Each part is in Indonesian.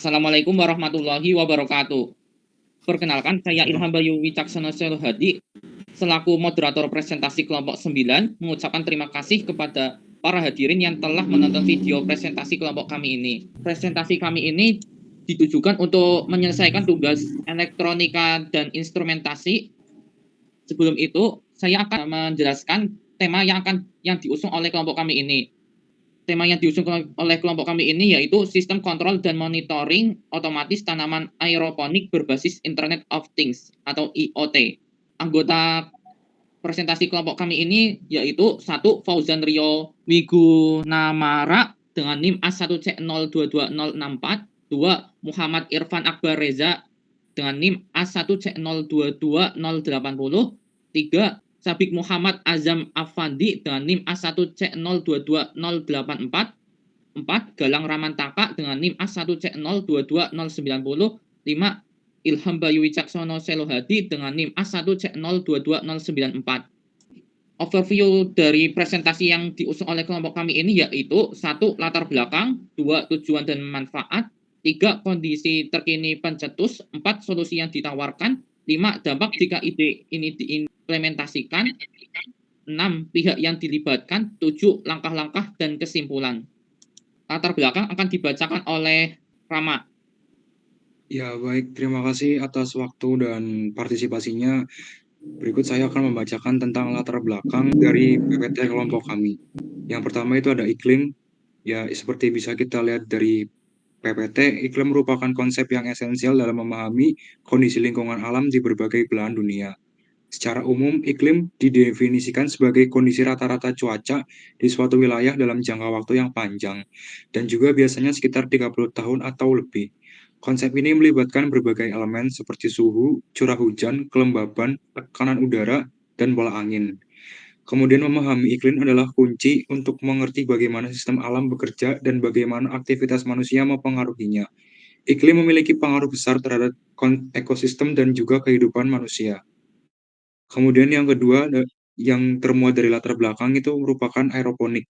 Assalamualaikum warahmatullahi wabarakatuh. Perkenalkan, saya Salam. Ilham Bayu Wicaksono Selohadi, selaku moderator presentasi kelompok 9, mengucapkan terima kasih kepada para hadirin yang telah menonton video presentasi kelompok kami ini. Presentasi kami ini ditujukan untuk menyelesaikan tugas elektronika dan instrumentasi. Sebelum itu, saya akan menjelaskan tema yang diusung oleh kelompok kami ini. Tema yang diusung oleh kelompok kami ini yaitu sistem kontrol dan monitoring otomatis tanaman aeroponik berbasis Internet of Things atau IoT. Anggota presentasi kelompok kami ini yaitu 1. Fauzan Rio Wigunamara dengan NIM A1C022064, 2. Muhammad Irfan Akbar Reza dengan NIM A1C022080, 3. Sabik Muhammad Azam Afandi dengan NIM A1C022084, 4. Galang Ramantaka dengan NIM A1C022090, 5. Ilham Bayu Wicaksono Selohadi dengan NIM A1C022094. Overview dari presentasi yang diusung oleh kelompok kami ini yaitu 1. Latar belakang, 2. Tujuan dan manfaat, 3. Kondisi terkini pencetus, 4. Solusi yang ditawarkan, 5. Dampak jika ide ini diimplementasikan, 6. Pihak yang dilibatkan, 7. Langkah-langkah dan kesimpulan. Latar belakang akan dibacakan oleh Rama. Ya, baik. Terima kasih atas waktu dan partisipasinya. Berikut saya akan membacakan tentang latar belakang dari PPT kelompok kami. Yang pertama itu ada iklim. Ya, seperti bisa kita lihat dari PPT, iklim merupakan konsep yang esensial dalam memahami kondisi lingkungan alam di berbagai belahan dunia. Secara umum, iklim didefinisikan sebagai kondisi rata-rata cuaca di suatu wilayah dalam jangka waktu yang panjang, dan juga biasanya sekitar 30 tahun atau lebih. Konsep ini melibatkan berbagai elemen seperti suhu, curah hujan, kelembaban, tekanan udara, dan pola angin. Kemudian memahami iklim adalah kunci untuk mengerti bagaimana sistem alam bekerja dan bagaimana aktivitas manusia mempengaruhinya. Iklim memiliki pengaruh besar terhadap ekosistem dan juga kehidupan manusia. Kemudian yang kedua, yang termuat dari latar belakang itu merupakan aeroponik.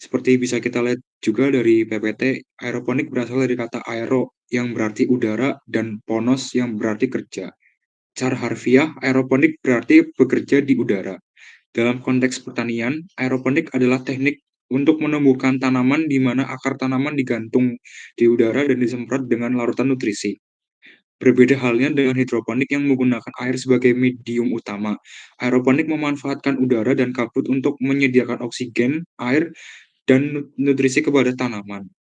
Seperti bisa kita lihat juga dari PPT, aeroponik berasal dari kata aero yang berarti udara dan ponos yang berarti kerja. Secara harfiah, aeroponik berarti bekerja di udara. Dalam konteks pertanian, aeroponik adalah teknik untuk menumbuhkan tanaman di mana akar tanaman digantung di udara dan disemprot dengan larutan nutrisi. Berbeda halnya dengan hidroponik yang menggunakan air sebagai medium utama. Aeroponik memanfaatkan udara dan kabut untuk menyediakan oksigen, air, dan nutrisi kepada tanaman.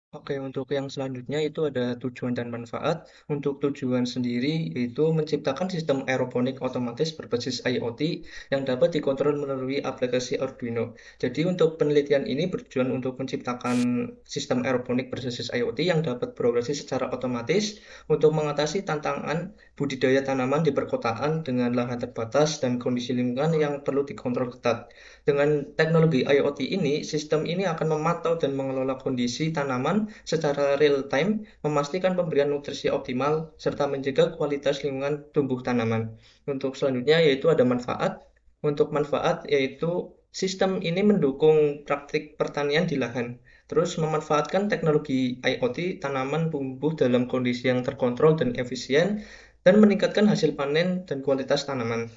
Oke, untuk yang selanjutnya itu ada tujuan dan manfaat. Untuk tujuan sendiri yaitu menciptakan sistem aeroponik otomatis berbasis IoT yang dapat dikontrol melalui aplikasi Arduino. Jadi untuk penelitian ini bertujuan untuk menciptakan sistem aeroponik berbasis IoT yang dapat beroperasi secara otomatis untuk mengatasi tantangan budidaya tanaman di perkotaan dengan lahan terbatas dan kondisi lingkungan yang perlu dikontrol ketat. Dengan teknologi IoT ini, sistem ini akan memantau dan mengelola kondisi tanaman secara real-time, memastikan pemberian nutrisi optimal, serta menjaga kualitas lingkungan tumbuh tanaman. Untuk selanjutnya yaitu ada manfaat. Untuk manfaat yaitu sistem ini mendukung praktik pertanian di lahan, terus memanfaatkan teknologi IoT, tanaman tumbuh dalam kondisi yang terkontrol dan efisien, dan meningkatkan hasil panen dan kualitas tanaman.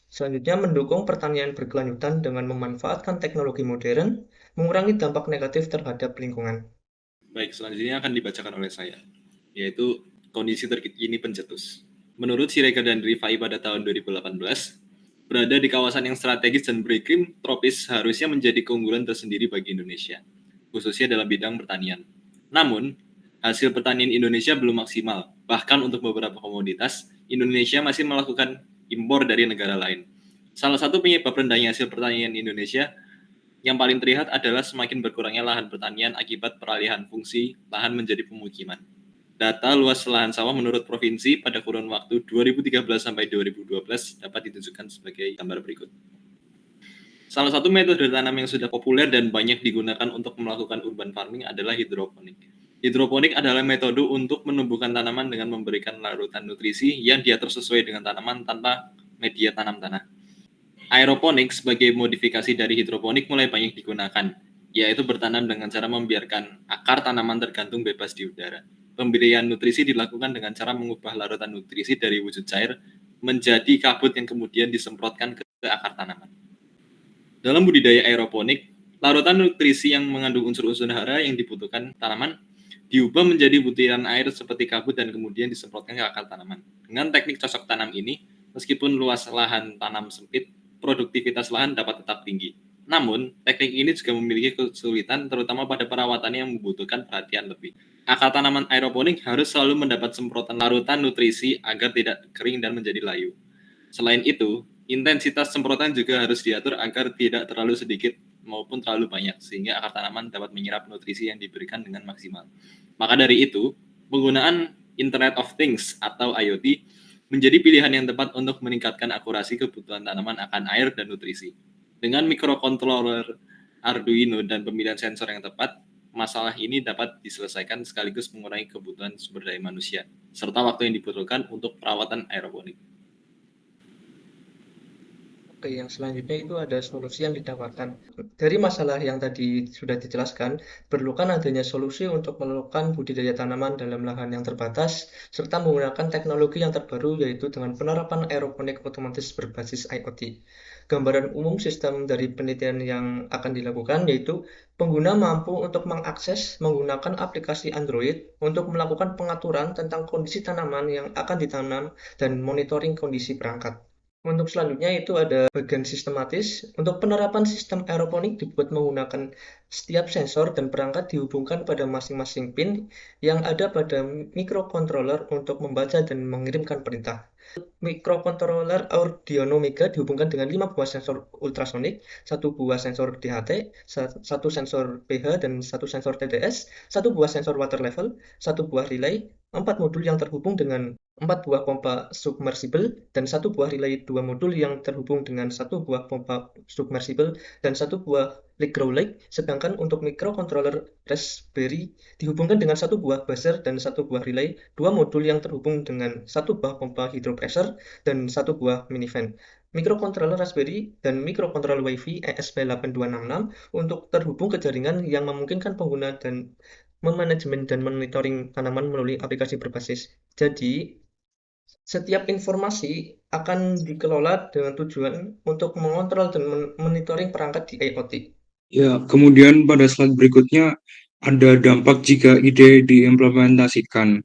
Selanjutnya, mendukung pertanian berkelanjutan dengan memanfaatkan teknologi modern, mengurangi dampak negatif terhadap lingkungan. Baik, selanjutnya akan dibacakan oleh saya, yaitu kondisi terkini pencetus. Menurut Siregar dan Rifai pada tahun 2018, berada di kawasan yang strategis dan beriklim tropis harusnya menjadi keunggulan tersendiri bagi Indonesia, khususnya dalam bidang pertanian. Namun, hasil pertanian Indonesia belum maksimal. Bahkan untuk beberapa komoditas, Indonesia masih melakukan impor dari negara lain. Salah satu penyebab rendahnya hasil pertanian Indonesia yang paling terlihat adalah semakin berkurangnya lahan pertanian akibat peralihan fungsi lahan menjadi pemukiman. Data luas lahan sawah menurut provinsi pada kurun waktu 2013 sampai 2012 dapat ditunjukkan sebagai gambar berikut. Salah satu metode tanam yang sudah populer dan banyak digunakan untuk melakukan urban farming adalah hidroponik. Hidroponik adalah metode untuk menumbuhkan tanaman dengan memberikan larutan nutrisi yang diatur sesuai dengan tanaman tanpa media tanam tanah. Aeroponik sebagai modifikasi dari hidroponik mulai banyak digunakan. yaitu bertanam dengan cara membiarkan akar tanaman tergantung bebas di udara. Pemberian nutrisi dilakukan dengan cara mengubah larutan nutrisi dari wujud cair menjadi kabut yang kemudian disemprotkan ke akar tanaman. Dalam budidaya aeroponik, larutan nutrisi yang mengandung unsur-unsur hara yang dibutuhkan tanaman diubah menjadi butiran air seperti kabut dan kemudian disemprotkan ke akar tanaman. Dengan teknik cocok tanam ini, meskipun luas lahan tanam sempit, produktivitas lahan dapat tetap tinggi. Namun, teknik ini juga memiliki kesulitan terutama pada perawatan yang membutuhkan perhatian lebih. Akar tanaman aeroponik harus selalu mendapat semprotan larutan nutrisi agar tidak kering dan menjadi layu. Selain itu, intensitas semprotan juga harus diatur agar tidak terlalu sedikit maupun terlalu banyak, sehingga akar tanaman dapat menyerap nutrisi yang diberikan dengan maksimal. Maka dari itu, penggunaan Internet of Things atau IoT menjadi pilihan yang tepat untuk meningkatkan akurasi kebutuhan tanaman akan air dan nutrisi. Dengan microcontroller Arduino dan pemilihan sensor yang tepat, masalah ini dapat diselesaikan sekaligus mengurangi kebutuhan sumber daya manusia, serta waktu yang dibutuhkan untuk perawatan aeroponik. Oke, yang selanjutnya itu ada solusi yang ditawarkan. Dari masalah yang tadi sudah dijelaskan, perlukan adanya solusi untuk melakukan budidaya tanaman dalam lahan yang terbatas, serta menggunakan teknologi yang terbaru yaitu dengan penerapan aeroponik otomatis berbasis IoT. Gambaran umum sistem dari penelitian yang akan dilakukan yaitu pengguna mampu untuk mengakses menggunakan aplikasi Android untuk melakukan pengaturan tentang kondisi tanaman yang akan ditanam dan monitoring kondisi perangkat. Untuk selanjutnya itu ada bagian sistematis. Untuk penerapan sistem aeroponik dibuat menggunakan setiap sensor dan perangkat dihubungkan pada masing-masing pin yang ada pada microcontroller untuk membaca dan mengirimkan perintah. Microcontroller Arduino Mega dihubungkan dengan 5 buah sensor ultrasonik, 1 buah sensor DHT, 1 sensor pH dan 1 sensor TDS, 1 buah sensor water level, 1 buah relay, 4 modul yang terhubung dengan 4 buah pompa submersible dan 1 buah relay 2 modul yang terhubung dengan 1 buah pompa submersible dan 1 buah hydraulic. Sedangkan untuk microcontroller Raspberry dihubungkan dengan 1 buah buzzer dan 1 buah relay, 2 modul yang terhubung dengan 1 buah pompa hydropressure dan 1 buah minifan. Microcontroller Raspberry dan microcontroller Wi-Fi ESP8266 untuk terhubung ke jaringan yang memungkinkan pengguna dan memanajemen dan monitoring tanaman melalui aplikasi berbasis. Jadi, setiap informasi akan dikelola dengan tujuan untuk mengontrol dan monitoring perangkat di IoT. Ya, kemudian pada slide berikutnya ada dampak jika ide diimplementasikan.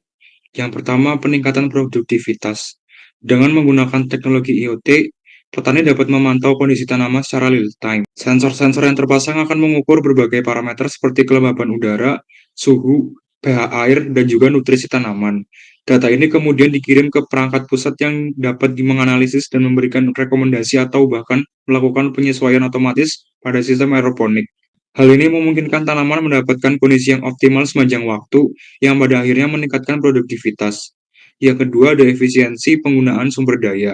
Yang pertama, peningkatan produktivitas. Dengan menggunakan teknologi IoT, petani dapat memantau kondisi tanaman secara real time. Sensor-sensor yang terpasang akan mengukur berbagai parameter seperti kelembaban udara, suhu, pH air, dan juga nutrisi tanaman. Data ini kemudian dikirim ke perangkat pusat yang dapat menganalisis dan memberikan rekomendasi atau bahkan melakukan penyesuaian otomatis pada sistem aeroponik. Hal ini memungkinkan tanaman mendapatkan kondisi yang optimal sepanjang waktu, yang pada akhirnya meningkatkan produktivitas. Yang kedua, ada efisiensi penggunaan sumber daya.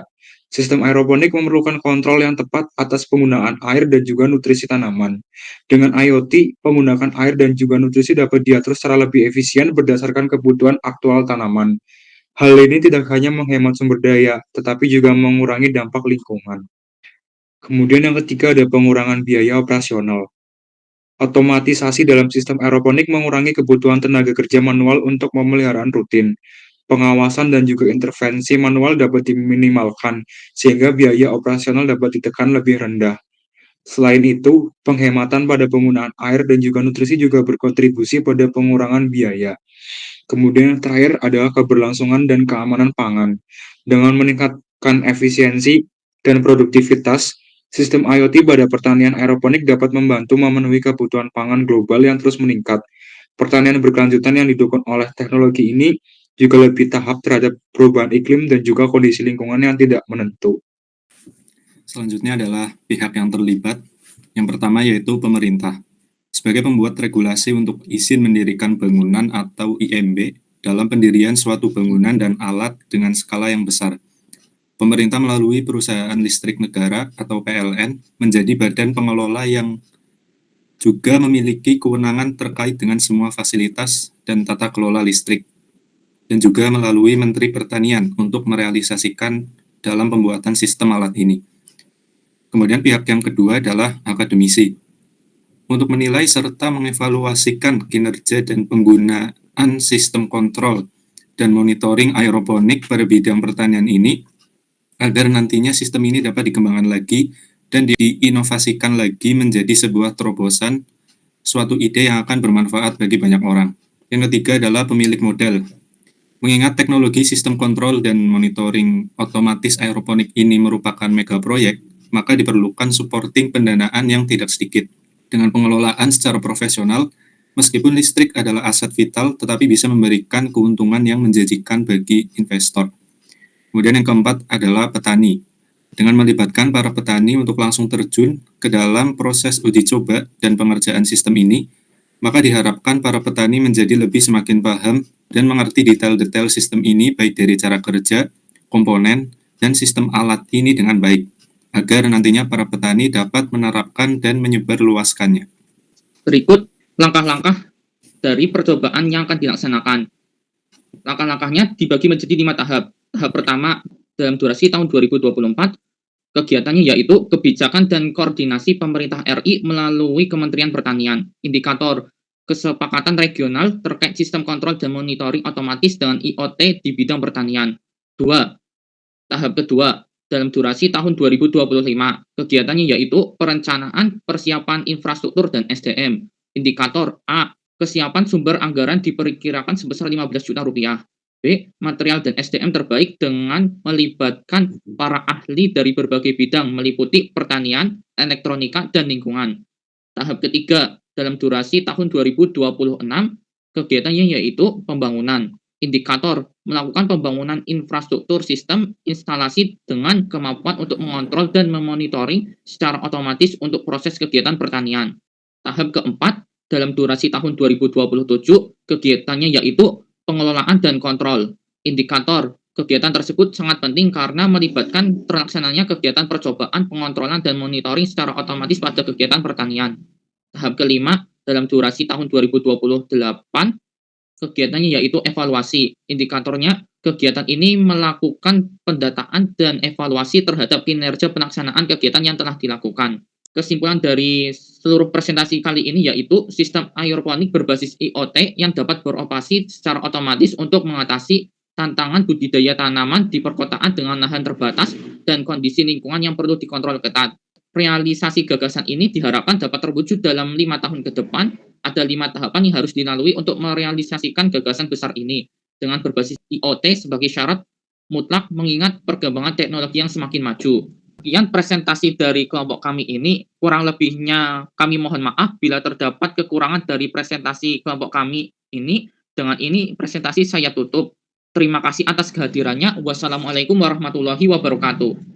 Sistem aeroponik memerlukan kontrol yang tepat atas penggunaan air dan juga nutrisi tanaman. Dengan IoT, penggunaan air dan juga nutrisi dapat diatur secara lebih efisien berdasarkan kebutuhan aktual tanaman. Hal ini tidak hanya menghemat sumber daya, tetapi juga mengurangi dampak lingkungan. Kemudian yang ketiga ada pengurangan biaya operasional. Otomatisasi dalam sistem aeroponik mengurangi kebutuhan tenaga kerja manual untuk pemeliharaan rutin. Pengawasan dan juga intervensi manual dapat diminimalkan, sehingga biaya operasional dapat ditekan lebih rendah. Selain itu, penghematan pada penggunaan air dan juga nutrisi juga berkontribusi pada pengurangan biaya. Kemudian yang terakhir adalah keberlangsungan dan keamanan pangan. Dengan meningkatkan efisiensi dan produktivitas, sistem IoT pada pertanian aeroponik dapat membantu memenuhi kebutuhan pangan global yang terus meningkat. Pertanian berkelanjutan yang didukung oleh teknologi ini juga lebih tahap terhadap perubahan iklim dan juga kondisi lingkungan yang tidak menentu. Selanjutnya adalah pihak yang terlibat. Yang pertama yaitu pemerintah. Sebagai pembuat regulasi untuk izin mendirikan bangunan atau IMB dalam pendirian suatu bangunan dan alat dengan skala yang besar, pemerintah melalui Perusahaan Listrik Negara atau PLN menjadi badan pengelola yang juga memiliki kewenangan terkait dengan semua fasilitas dan tata kelola listrik, dan juga melalui Menteri Pertanian untuk merealisasikan dalam pembuatan sistem alat ini. Kemudian pihak yang kedua adalah akademisi. untuk menilai serta mengevaluasikan kinerja dan penggunaan sistem kontrol dan monitoring aeroponik pada bidang pertanian ini, agar nantinya sistem ini dapat dikembangkan lagi dan diinovasikan lagi menjadi sebuah terobosan, suatu ide yang akan bermanfaat bagi banyak orang. Yang ketiga adalah pemilik modal. Mengingat teknologi sistem kontrol dan monitoring otomatis aeroponik ini merupakan mega proyek, maka diperlukan supporting pendanaan yang tidak sedikit. Dengan pengelolaan secara profesional, meskipun listrik adalah aset vital, tetapi bisa memberikan keuntungan yang menjanjikan bagi investor. Kemudian yang keempat adalah petani. Dengan melibatkan para petani untuk langsung terjun ke dalam proses uji coba dan pengerjaan sistem ini, maka diharapkan para petani menjadi lebih semakin paham dan mengerti detail-detail sistem ini baik dari cara kerja, komponen, dan sistem alat ini dengan baik, agar nantinya para petani dapat menerapkan dan menyebarluaskannya. Berikut langkah-langkah dari percobaan yang akan dilaksanakan. Langkah-langkahnya dibagi menjadi 5 tahap. Tahap pertama dalam durasi tahun 2024, kegiatannya yaitu kebijakan dan koordinasi pemerintah RI melalui Kementerian Pertanian. Indikator kesepakatan regional terkait sistem kontrol dan monitoring otomatis dengan IoT di bidang pertanian. 2. Tahap kedua dalam durasi tahun 2025, kegiatannya yaitu perencanaan persiapan infrastruktur dan SDM. Indikator A, kesiapan sumber anggaran diperkirakan sebesar 15 juta rupiah. B, material dan SDM terbaik dengan melibatkan para ahli dari berbagai bidang meliputi pertanian, elektronika, dan lingkungan. Tahap ketiga dalam durasi tahun 2026, kegiatannya yaitu pembangunan. Indikator melakukan pembangunan infrastruktur sistem instalasi dengan kemampuan untuk mengontrol dan memonitoring secara otomatis untuk proses kegiatan pertanian. Tahap keempat dalam durasi tahun 2027, kegiatannya yaitu pengelolaan dan kontrol. Indikator kegiatan tersebut sangat penting karena melibatkan terlaksananya kegiatan percobaan, pengontrolan, dan monitoring secara otomatis pada kegiatan pertanian. Tahap kelima dalam durasi tahun 2028, kegiatannya yaitu evaluasi. Indikatornya, kegiatan ini melakukan pendataan dan evaluasi terhadap kinerja pelaksanaan kegiatan yang telah dilakukan. Kesimpulan dari seluruh presentasi kali ini yaitu sistem aeroponik berbasis IoT yang dapat beroperasi secara otomatis untuk mengatasi tantangan budidaya tanaman di perkotaan dengan lahan terbatas dan kondisi lingkungan yang perlu dikontrol ketat. Realisasi gagasan ini diharapkan dapat terwujud dalam 5 tahun ke depan. Ada 5 tahapan yang harus dilalui untuk merealisasikan gagasan besar ini dengan berbasis IoT sebagai syarat mutlak mengingat perkembangan teknologi yang semakin maju. Sekian presentasi dari kelompok kami ini. Kurang lebihnya kami mohon maaf bila terdapat kekurangan dari presentasi kelompok kami ini. Dengan ini presentasi saya tutup. Terima kasih atas kehadirannya. Wassalamualaikum warahmatullahi wabarakatuh.